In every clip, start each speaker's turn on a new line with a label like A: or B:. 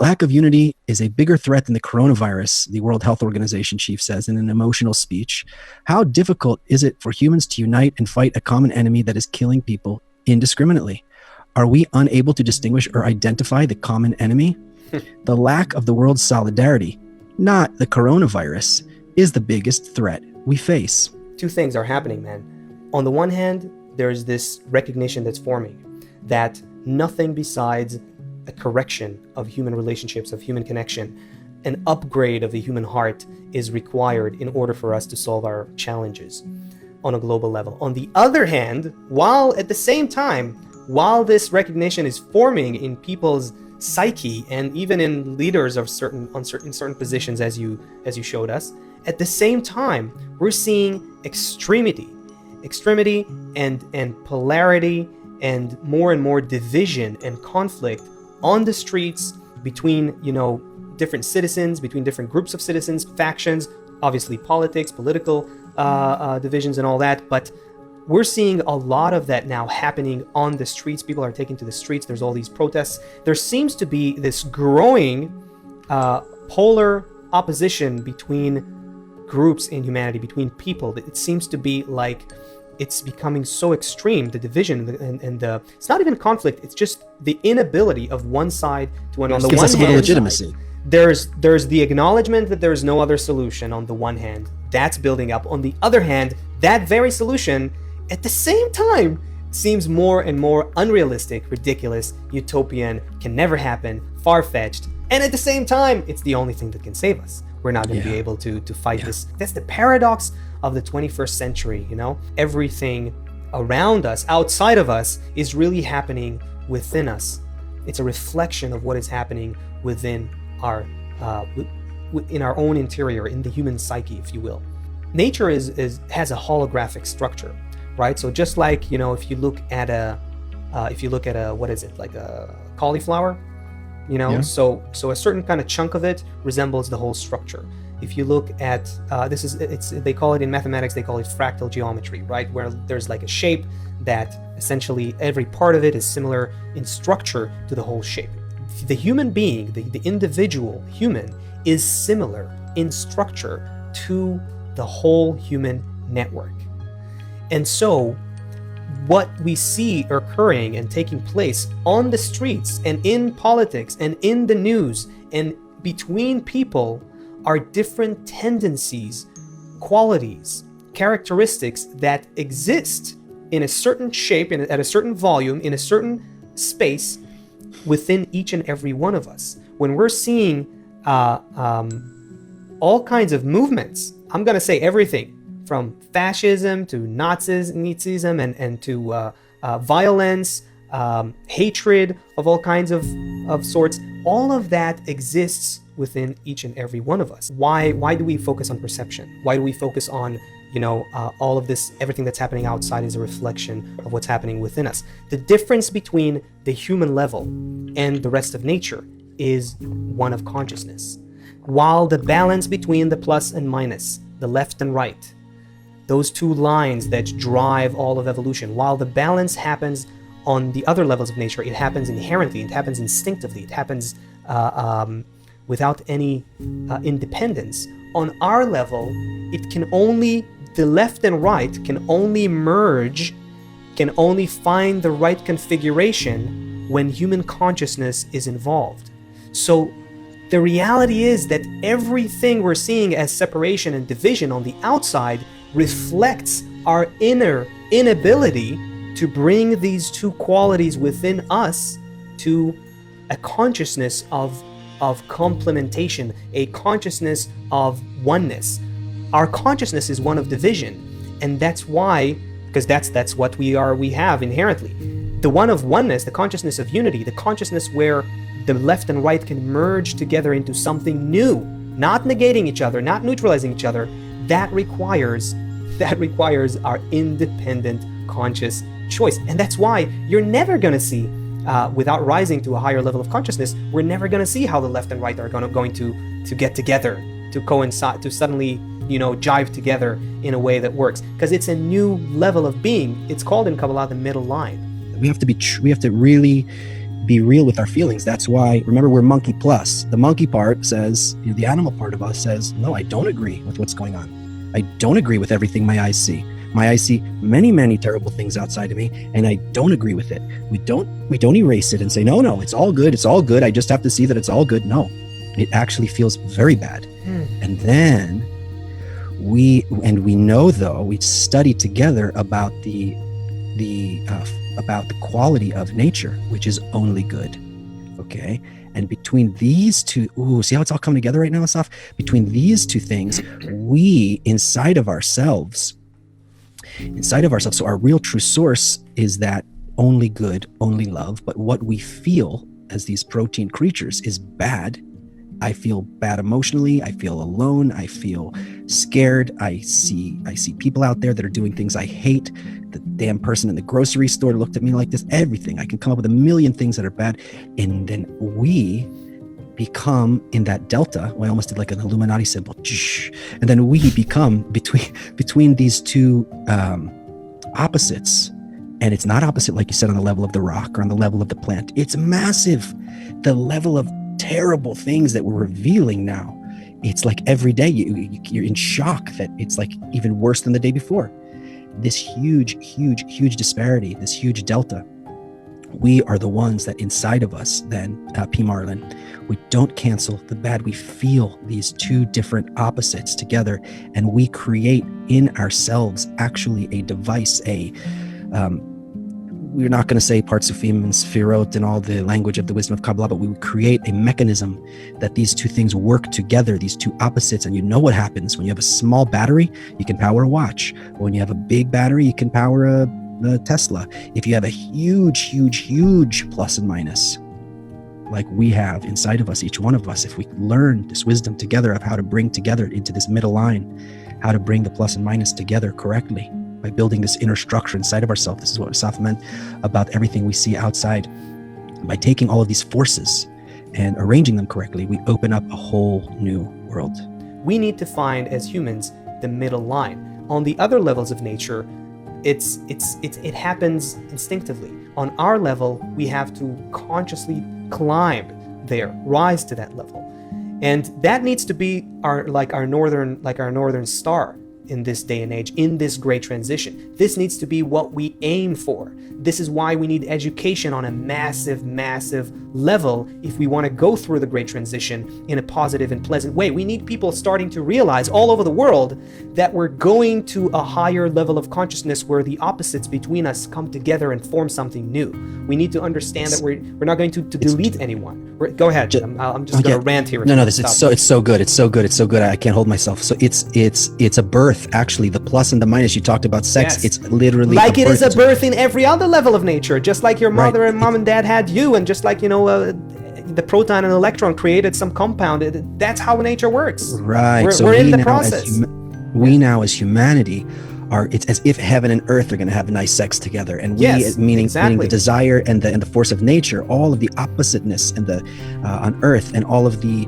A: lack of unity is a bigger threat than the coronavirus, the World Health Organization chief says in an emotional speech. How difficult is it for humans to unite and fight a common enemy that is killing people indiscriminately? Are we unable to distinguish or identify the common enemy? The lack of the world's solidarity, not the coronavirus, is the biggest threat we face.
B: Two things are happening, man. On the one hand, there's this recognition that's forming that nothing besides a correction of human relationships, of human connection, an upgrade of the human heart is required in order for us to solve our challenges on a global level. On the other hand, while at the same time, while this recognition is forming in people's psyche and even in leaders of certain positions, as you showed us, at the same time we're seeing extremity and polarity and more division and conflict on the streets between different citizens, between different groups of citizens, factions, obviously politics, political divisions and all that. But we're seeing a lot of that now happening on the streets. People are taking to the streets. There's all these protests. There seems to be this growing polar opposition between groups in humanity, between people. It seems to be like it's becoming so extreme, the division and the, it's not even conflict, it's just the inability of one side to, on the one
A: us a little
B: hand,
A: legitimacy.
B: There's the acknowledgement that there's no other solution on the one hand. That's building up. On the other hand, that very solution at the same time seems more and more unrealistic, ridiculous, utopian, can never happen, far-fetched. And at the same time, it's the only thing that can save us. We're not going to be able to fight this. That's the paradox of the 21st century, Everything around us, outside of us, is really happening within us. It's a reflection of what is happening within our in our own interior, in the human psyche, if you will. Nature has a holographic structure, right? So just like, if you look at a what is it, like a cauliflower, so a certain kind of chunk of it resembles the whole structure. If you look at they call it in mathematics, they call it fractal geometry, right? Where there's like a shape that essentially every part of it is similar in structure to the whole shape. The human being, the individual human, is similar in structure to the whole human network. And so what we see occurring and taking place on the streets and in politics and in the news and between people are different tendencies, qualities, characteristics that exist in a certain shape, at a certain volume, in a certain space within each and every one of us. When we're seeing all kinds of movements, I'm going to say everything from fascism to Nazism and to violence, hatred of all kinds of sorts, all of that exists within each and every one of us. Why do we focus on perception? Why do we focus on, all of this, everything that's happening outside is a reflection of what's happening within us? The difference between the human level and the rest of nature is one of consciousness. While the balance between the plus and minus, the left and right, those two lines that drive all of evolution, while the balance happens on the other levels of nature, it happens inherently, it happens instinctively, it happens without any independence. On our level, the left and right can only merge, can only find the right configuration when human consciousness is involved. So the reality is that everything we're seeing as separation and division on the outside reflects our inner inability to bring these two qualities within us to a consciousness of complementation, a consciousness of oneness. Our consciousness is one of division, and that's why, because that's what we have inherently. The one of oneness, the consciousness of unity, the consciousness where the left and right can merge together into something new, not negating each other, not neutralizing each other, that requires our independent conscious choice. And that's why you're never going to see, without rising to a higher level of consciousness, we're never going to see how the left and right are going to get together, to coincide, to suddenly jive together in a way that works, because it's a new level of being. It's called in Kabbalah the middle line.
A: We have to really be real with our feelings. That's why, remember, we're monkey plus. The monkey part says, the animal part of us says, no, I don't agree with what's going on. I don't agree with everything my eyes see. My eyes see many, many terrible things outside of me, and I don't agree with it. We don't erase it and say, no, it's all good. It's all good. I just have to see that it's all good. No, it actually feels very bad. And then we know, though, we studied together about the quality of nature, which is only good. Okay. And between these two, see how it's all coming together right now, Asaf? Between these two things, we inside of ourselves, so our real true source is that only good, only love. But what we feel as these protein creatures is bad. I feel bad emotionally. I feel alone. I feel scared. I see people out there that are doing things I hate. The damn person in the grocery store looked at me like this. Everything. I can come up with a million things that are bad. And then we become in that delta. I almost did like an Illuminati symbol. And then we become between these two opposites. And it's not opposite, like you said, on the level of the rock or on the level of the plant. It's massive. The level of terrible things that we're revealing now. It's like every day you're in shock that it's like even worse than the day before. This huge disparity, this huge delta. We are the ones that inside of us then, P. Marlin, we don't cancel the bad. We feel these two different opposites together, and we create in ourselves actually a device, we're not going to say Partsufim and Sfirot and all the language of the wisdom of Kabbalah, but we would create a mechanism that these two things work together, these two opposites. And you know what happens when you have a small battery, you can power a watch. When you have a big battery, you can power a Tesla. If you have a huge plus and minus, like we have inside of us, each one of us, if we learn this wisdom together of how to bring together into this middle line, how to bring the plus and minus together correctly, by building this inner structure inside of ourselves. This is what Asaf meant about everything we see outside. By taking all of these forces and arranging them correctly, we open up a whole new world.
B: We need to find, as humans, the middle line. On the other levels of nature, it happens instinctively. On our level, we have to consciously climb there, rise to that level. And that needs to be our northern star in this day and age, in this great transition. This needs to be what we aim for. This is why we need education on a massive level if we want to go through the great transition in a positive and pleasant way. We need people starting to realize all over the world that we're going to a higher level of consciousness where the opposites between us come together and form something new. We need to understand that we're not going to delete anyone. Go ahead. I'm just going to rant here.
A: No, it's so good. It's so good. I can't hold myself. So it's a birth. Actually, the plus and the minus. You talked about sex. Yes. It's literally
B: like it is a birth in every other level of nature. Just like your mother and mom and dad had you, and just like the proton and electron created some compound. That's how nature works.
A: Right.
B: We're in the process.
A: We now as humanity it's as if heaven and earth are going to have nice sex together, and we, meaning the desire and the force of nature, all of the oppositeness and the on earth, and all of the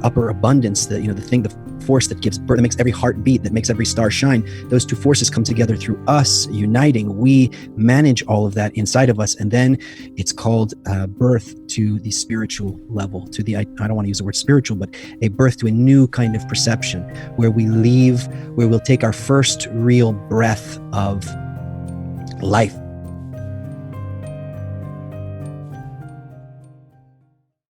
A: upper abundance, the force that gives birth, that makes every heart beat, that makes every star shine. Those two forces come together through us uniting. We manage all of that inside of us, and then it's called birth to the spiritual level, to the I don't want to use the word spiritual, but a birth to a new kind of perception, where we'll take our first real breath of life